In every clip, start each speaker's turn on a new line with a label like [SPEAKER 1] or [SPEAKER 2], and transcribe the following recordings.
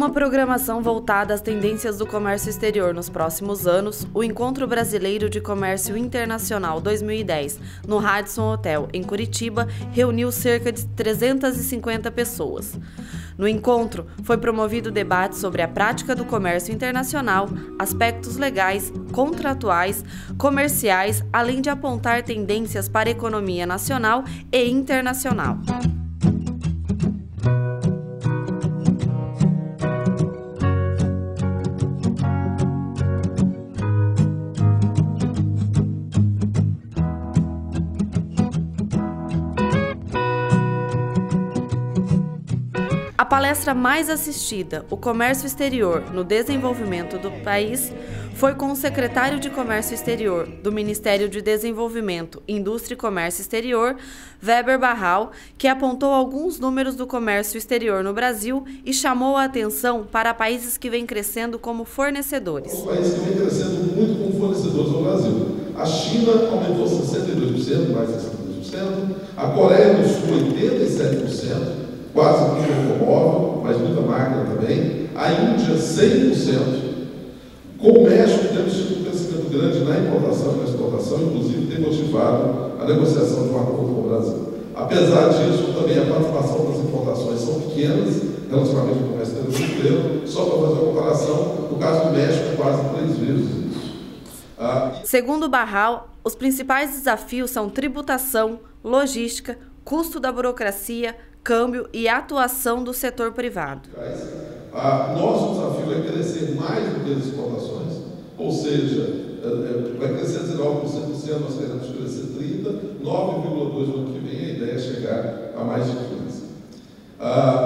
[SPEAKER 1] uma programação voltada às tendências do comércio exterior nos próximos anos, o Encontro Brasileiro de Comércio Internacional 2010, no Radisson Hotel, em Curitiba, reuniu cerca de 350 pessoas. No encontro, foi promovido debate sobre a prática do comércio internacional, aspectos legais, contratuais, comerciais, além de apontar tendências para a economia nacional e internacional. A palestra mais assistida, O Comércio Exterior no Desenvolvimento do País, foi com o secretário de Comércio Exterior do Ministério de Desenvolvimento, Indústria e Comércio Exterior, Weber Barral, que apontou alguns números do comércio exterior no Brasil e chamou a atenção para países que vêm crescendo como fornecedores.
[SPEAKER 2] Os países que vêm crescendo muito como fornecedores no Brasil. A China aumentou 62%, mais de 62%, a Coreia do Sul 87%, quase muito automóvel, mas muita máquina também. A Índia, 100%. Com o México, temos tido um crescimento grande na importação e na exportação, inclusive tem motivado a negociação de um acordo com o Brasil. Apesar disso, também a participação das importações são pequenas, relativamente ao comércio brasileiro. Só para fazer uma comparação, no caso do México, quase 3 vezes isso.
[SPEAKER 1] Segundo Barral, os principais desafios são tributação, logística, custo da burocracia, câmbio e atuação do setor privado.
[SPEAKER 2] Nosso desafio é crescer mais do que as exportações, ou seja, vai crescer 19% nós queremos crescer 30%, 9,2% no ano que vem, a ideia é chegar a mais de 15%.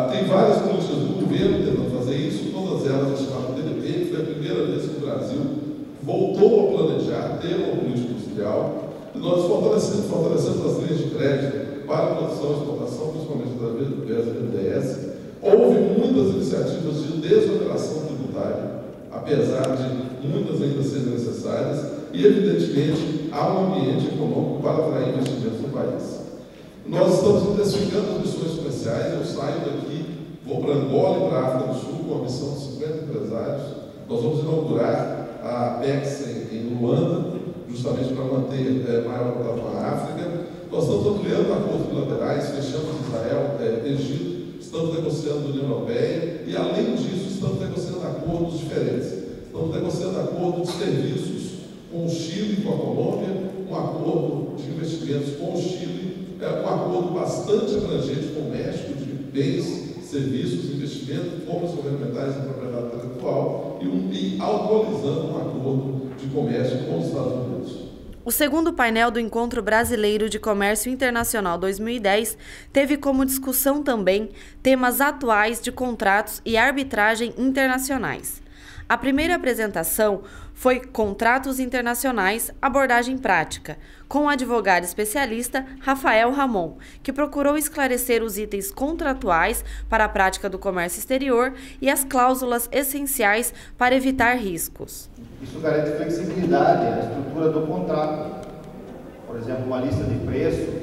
[SPEAKER 2] Tem várias políticas do governo tentando fazer isso, todas elas a chamada TDP, que foi a primeira vez que o Brasil voltou a planejar, ter uma política industrial, e nós fortalecemos as linhas de crédito para a produção e exportação, principalmente através do BNDES. Houve muitas iniciativas de desoneração tributária, apesar de muitas ainda serem necessárias, e, evidentemente, há um ambiente econômico para atrair investimentos no país. Nós estamos intensificando as missões comerciais. Eu saio daqui, vou para Angola e para a África do Sul com a missão de 50 empresários. Nós vamos inaugurar a Apex em Luanda, justamente para manter maior contato com a África. Nós estamos ampliando acordos bilaterais, fechamos Israel, Egito, estamos negociando a União Europeia e, além disso, estamos negociando acordos diferentes. Estamos negociando acordos de serviços com o Chile e com a Colômbia, um acordo de investimentos com o Chile, um acordo bastante abrangente com o México, de bens, serviços, investimentos, compras governamentais e propriedade intelectual, e atualizando um acordo de comércio com os Estados Unidos.
[SPEAKER 1] O segundo painel do Encontro Brasileiro de Comércio Internacional 2010 teve como discussão também temas atuais de contratos e arbitragem internacionais. A primeira apresentação foi Contratos Internacionais, Abordagem Prática, com o advogado especialista Rafael Ramon, que procurou esclarecer os itens contratuais para a prática do comércio exterior e as cláusulas essenciais para evitar riscos.
[SPEAKER 3] Isso garante flexibilidade na estrutura do contrato. Por exemplo, uma lista de preços,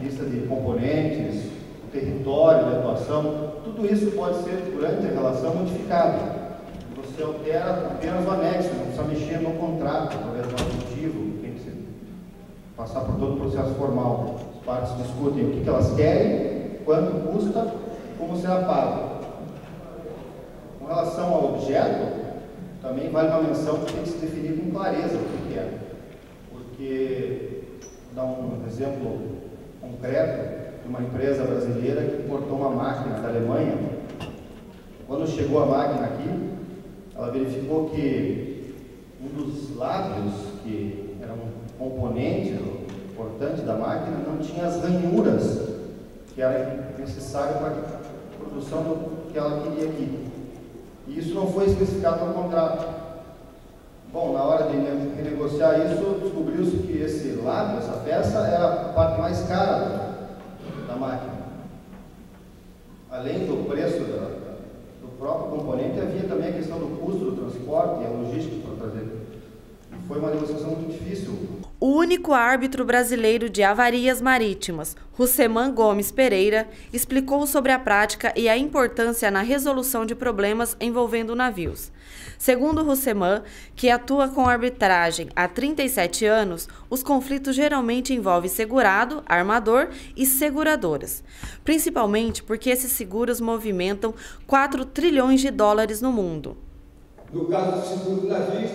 [SPEAKER 3] lista de componentes, o território de atuação, tudo isso pode ser, durante a relação, modificado. Você altera apenas o anexo, não precisa mexer no contrato, através do aditivo, tem que passar por todo o processo formal. As partes discutem o que elas querem, quanto custa, como será pago. Com relação ao objeto, também vale uma menção que tem que se definir com clareza o que é. Porque, vou dar um exemplo concreto de uma empresa brasileira que importou uma máquina da Alemanha. Quando chegou a máquina aqui, ela verificou que um dos lábios, que era um componente importante da máquina, não tinha as ranhuras que era necessário para a produção do que ela queria aqui. E isso não foi especificado no contrato. Bom, na hora de renegociar isso, descobriu-se que esse lábio, essa peça, era a parte mais cara da máquina. Além do preço do próprio componente, havia também a questão do custo do transporte e a logística para trazer. Foi uma negociação muito difícil.
[SPEAKER 1] O único árbitro brasileiro de avarias marítimas, Russeman Gomes Pereira, explicou sobre a prática e a importância na resolução de problemas envolvendo navios. Segundo Russeman, que atua com arbitragem há 37 anos, os conflitos geralmente envolvem segurado, armador e seguradoras, principalmente porque esses seguros movimentam 4 trilhões de dólares no mundo.
[SPEAKER 4] No caso do seguro do navio,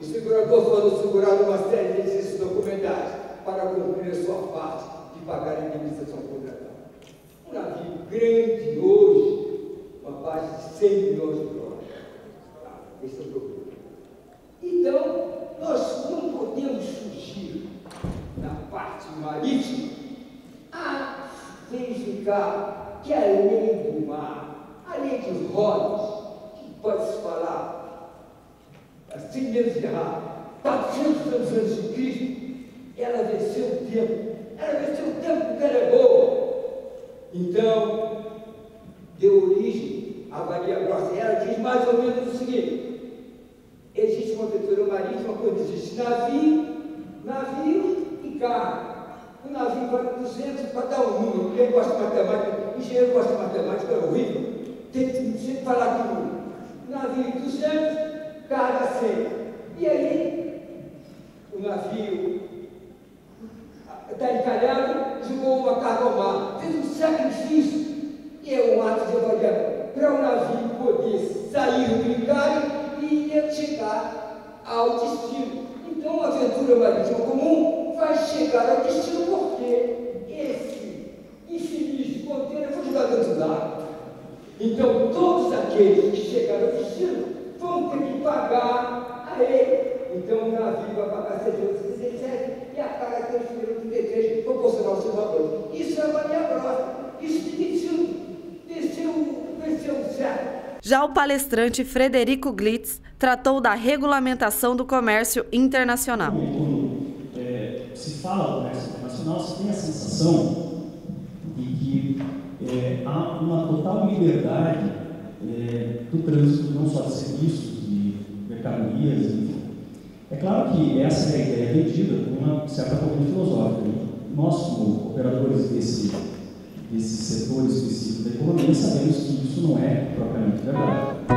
[SPEAKER 4] o segurador falou segurado uma série de exercícios documentais para cumprir a sua parte de pagar a indenização contratada. Um navio grande hoje, uma base de 100 milhões de dólares. Esse é o problema. Então, nós não podemos fugir na parte marítima a verificar que além do mar, além de Rhodes, que pode-se falar assim menos errado, 400 anos antes de Cristo, ela venceu o tempo. Ela venceu o tempo porque ela é boa. Então, deu origem à Maria Grossa. Ela diz mais ou menos o seguinte: existe uma aventura marítima quando existe navio e carro. O navio vai para 200 para dar um número. Quem gosta de matemática, engenheiro gosta de matemática, é horrível. Tem que falar que o navio 200, carga 100. E aí, o navio está encalhado, jogou uma carga ao mar, fez um sacrifício, e é um ato de avalia para o navio poder sair do encalhe e chegar ao destino. Então, a aventura marítima comum vai chegar ao destino porque esse infeliz de container foi jogado dentro do lago. Então, todos aqueles que chegaram ao destino vão ter que pagar a ele. Então, o navio vai pagar 667 e a carga transferida do desejo proporcional ao seu valor. Isso é uma linha grossa. Isso desceu certo.
[SPEAKER 1] Já o palestrante Frederico Glitz tratou da regulamentação do comércio internacional.
[SPEAKER 5] Quando se fala do comércio internacional, se tem a sensação de que há uma total liberdade do trânsito, não só de serviços, de mercadorias, enfim. É claro que essa é a ideia vendida com uma certa corrente filosófica. Nós, como operadores desse setor específico da economia, sabemos que isso não é propriamente verdade.